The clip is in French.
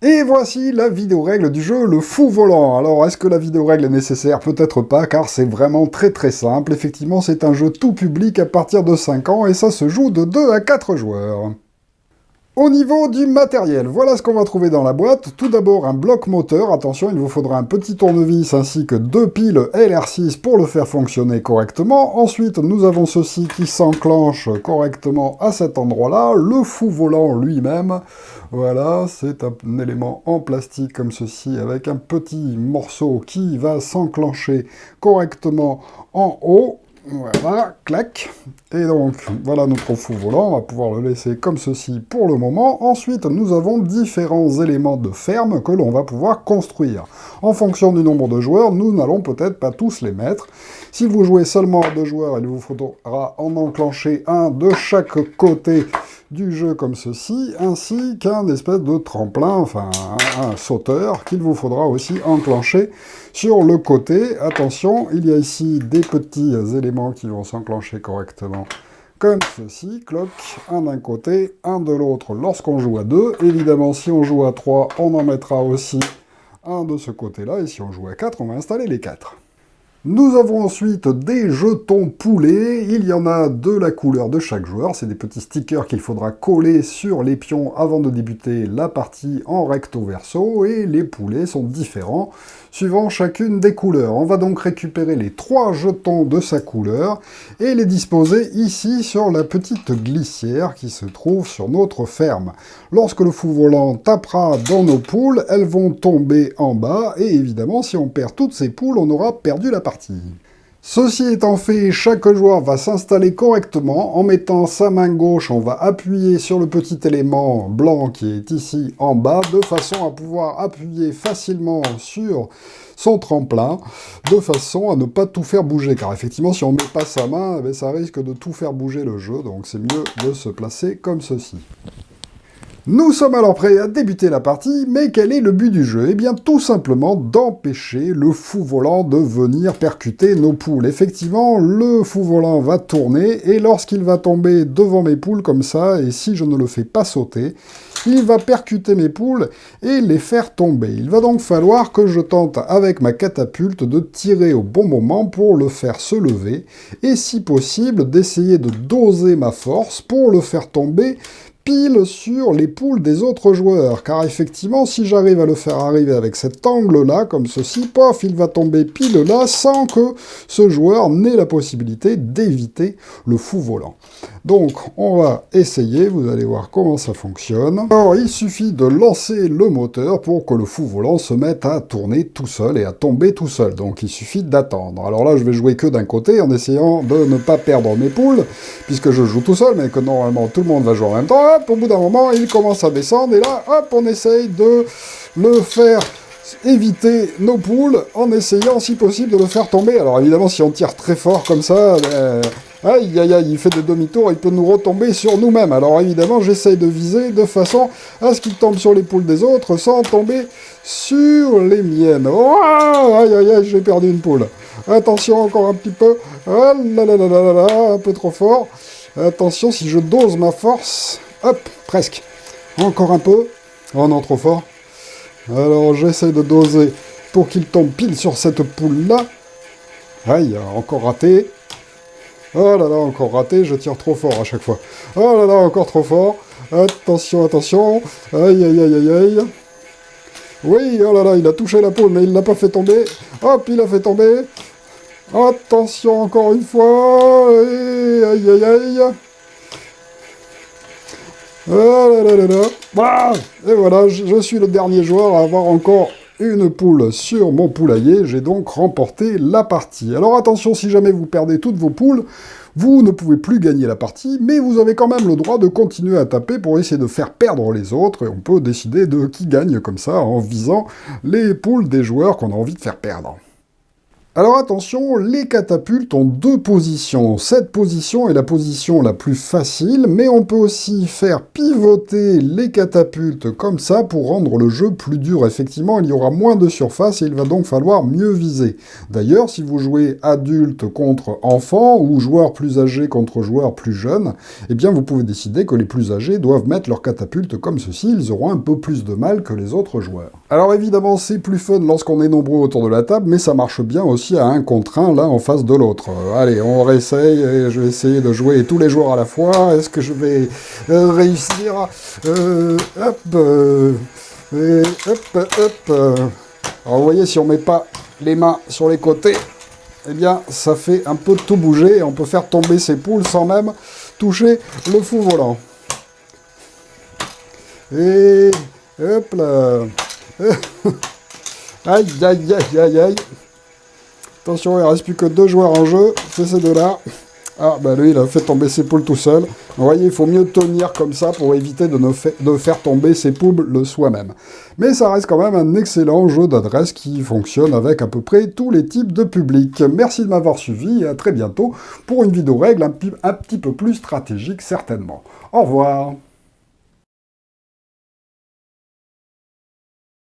Et voici la vidéo règle du jeu, le fou volant. Alors, est-ce que la vidéo règle est nécessaire? Peut-être pas, car c'est vraiment très simple. Effectivement, c'est un jeu tout public à partir de 5 ans, et ça se joue de 2 à 4 joueurs. Au niveau du matériel, voilà ce qu'on va trouver dans la boîte. Tout d'abord, un bloc moteur. Attention, il vous faudra un petit tournevis ainsi que 2 piles LR6 pour le faire fonctionner correctement. Ensuite, nous avons ceci qui s'enclenche correctement à cet endroit-là. Le fou volant lui-même. Voilà, c'est un élément en plastique comme ceci avec un petit morceau qui va s'enclencher correctement en haut. Voilà, clac. Et donc, voilà notre fou volant, on va pouvoir le laisser comme ceci pour le moment. Ensuite, nous avons différents éléments de ferme que l'on va pouvoir construire. En fonction du nombre de joueurs, nous n'allons peut-être pas tous les mettre. Si vous jouez seulement à 2 joueurs, il vous faudra en enclencher un de chaque côté du jeu comme ceci, ainsi qu'un espèce de tremplin, enfin un sauteur, qu'il vous faudra aussi enclencher sur le côté. Attention, il y a ici des petits éléments qui vont s'enclencher correctement, comme ceci, cloc, un d'un côté, un de l'autre lorsqu'on joue à 2. Évidemment, si on joue à 3, on en mettra aussi un de ce côté-là, et si on joue à 4, on va installer les 4. Nous avons ensuite des jetons poulets, il y en a de la couleur de chaque joueur, c'est des petits stickers qu'il faudra coller sur les pions avant de débuter la partie en recto verso, et les poulets sont différents suivant chacune des couleurs. On va donc récupérer les 3 jetons de sa couleur et les disposer ici sur la petite glissière qui se trouve sur notre ferme. Lorsque le fou volant tapera dans nos poules, elles vont tomber en bas, et évidemment si on perd toutes ces poules, on aura perdu la partie. Ceci étant fait, chaque joueur va s'installer correctement. En mettant sa main gauche, on va appuyer sur le petit élément blanc qui est ici en bas, de façon à pouvoir appuyer facilement sur son tremplin, de façon à ne pas tout faire bouger. Car effectivement, si on ne met pas sa main, eh ça risque de tout faire bouger le jeu, donc c'est mieux de se placer comme ceci. Nous sommes alors prêts à débuter la partie, mais quel est le but du jeu? Eh bien, tout simplement d'empêcher le fou volant de venir percuter nos poules. Effectivement, le fou volant va tourner, et lorsqu'il va tomber devant mes poules comme ça, et si je ne le fais pas sauter, il va percuter mes poules et les faire tomber. Il va donc falloir que je tente avec ma catapulte de tirer au bon moment pour le faire se lever, et si possible d'essayer de doser ma force pour le faire tomber pile sur les poules des autres joueurs, car effectivement, si j'arrive à le faire arriver avec cet angle-là, comme ceci, pof, il va tomber pile là, sans que ce joueur n'ait la possibilité d'éviter le fou volant. Donc, on va essayer, vous allez voir comment ça fonctionne. Alors, il suffit de lancer le moteur pour que le fou volant se mette à tourner tout seul et à tomber tout seul, donc il suffit d'attendre. Alors là, je vais jouer que d'un côté, en essayant de ne pas perdre mes poules, puisque je joue tout seul, mais que normalement tout le monde va jouer en même temps. Hop, au bout d'un moment, il commence à descendre, et là, hop, on essaye de le faire éviter nos poules, en essayant, si possible, de le faire tomber. Alors évidemment, si on tire très fort comme ça, aïe aïe aïe, il fait des demi-tours, il peut nous retomber sur nous-mêmes. Alors évidemment, j'essaye de viser de façon à ce qu'il tombe sur les poules des autres, sans tomber sur les miennes. Oh, aïe aïe aïe, j'ai perdu une poule. Attention, encore un petit peu. Oh là là là là là, un peu trop fort. Attention, si je dose ma force... Hop, presque. Encore un peu. Oh non, trop fort. Alors, j'essaie de doser pour qu'il tombe pile sur cette poule-là. Aïe, encore raté. Oh là là, encore raté, je tire trop fort à chaque fois. Oh là là, encore trop fort. Attention, attention. Aïe, aïe, aïe, aïe, aïe. Oui, oh là là, il a touché la poule, mais il ne l'a pas fait tomber. Hop, il a fait tomber. Attention, encore une fois. Et aïe, aïe, aïe. Ah là là là là. Ah, et voilà, je suis le dernier joueur à avoir encore une poule sur mon poulailler. J'ai donc remporté la partie. Alors attention, si jamais vous perdez toutes vos poules, vous ne pouvez plus gagner la partie, mais vous avez quand même le droit de continuer à taper pour essayer de faire perdre les autres, et on peut décider de qui gagne comme ça, en visant les poules des joueurs qu'on a envie de faire perdre. Alors attention, les catapultes ont deux positions. Cette position est la position la plus facile, mais on peut aussi faire pivoter les catapultes comme ça pour rendre le jeu plus dur. Effectivement, il y aura moins de surface et il va donc falloir mieux viser. D'ailleurs, si vous jouez adulte contre enfant ou joueur plus âgé contre joueur plus jeune, eh bien vous pouvez décider que les plus âgés doivent mettre leurs catapultes comme ceci, ils auront un peu plus de mal que les autres joueurs. Alors évidemment, c'est plus fun lorsqu'on est nombreux autour de la table, mais ça marche bien aussi à 1 contre 1, l'un en face de l'autre. Allez, on réessaye, et je vais essayer de jouer tous les joueurs à la fois. Est-ce que je vais réussir Alors vous voyez, si on met pas les mains sur les côtés, eh bien, ça fait un peu tout bouger, et on peut faire tomber ses poules sans même toucher le fou volant. Et hop là. Aïe, aïe, aïe, aïe, aïe. Attention, il ne reste plus que 2 joueurs en jeu, c'est ces deux-là. Ah, bah lui, il a fait tomber ses poules tout seul. Vous voyez, il faut mieux tenir comme ça pour éviter de faire tomber ses poules soi-même. Mais ça reste quand même un excellent jeu d'adresse qui fonctionne avec à peu près tous les types de public. Merci de m'avoir suivi et à très bientôt pour une vidéo règle un petit peu plus stratégique certainement. Au revoir.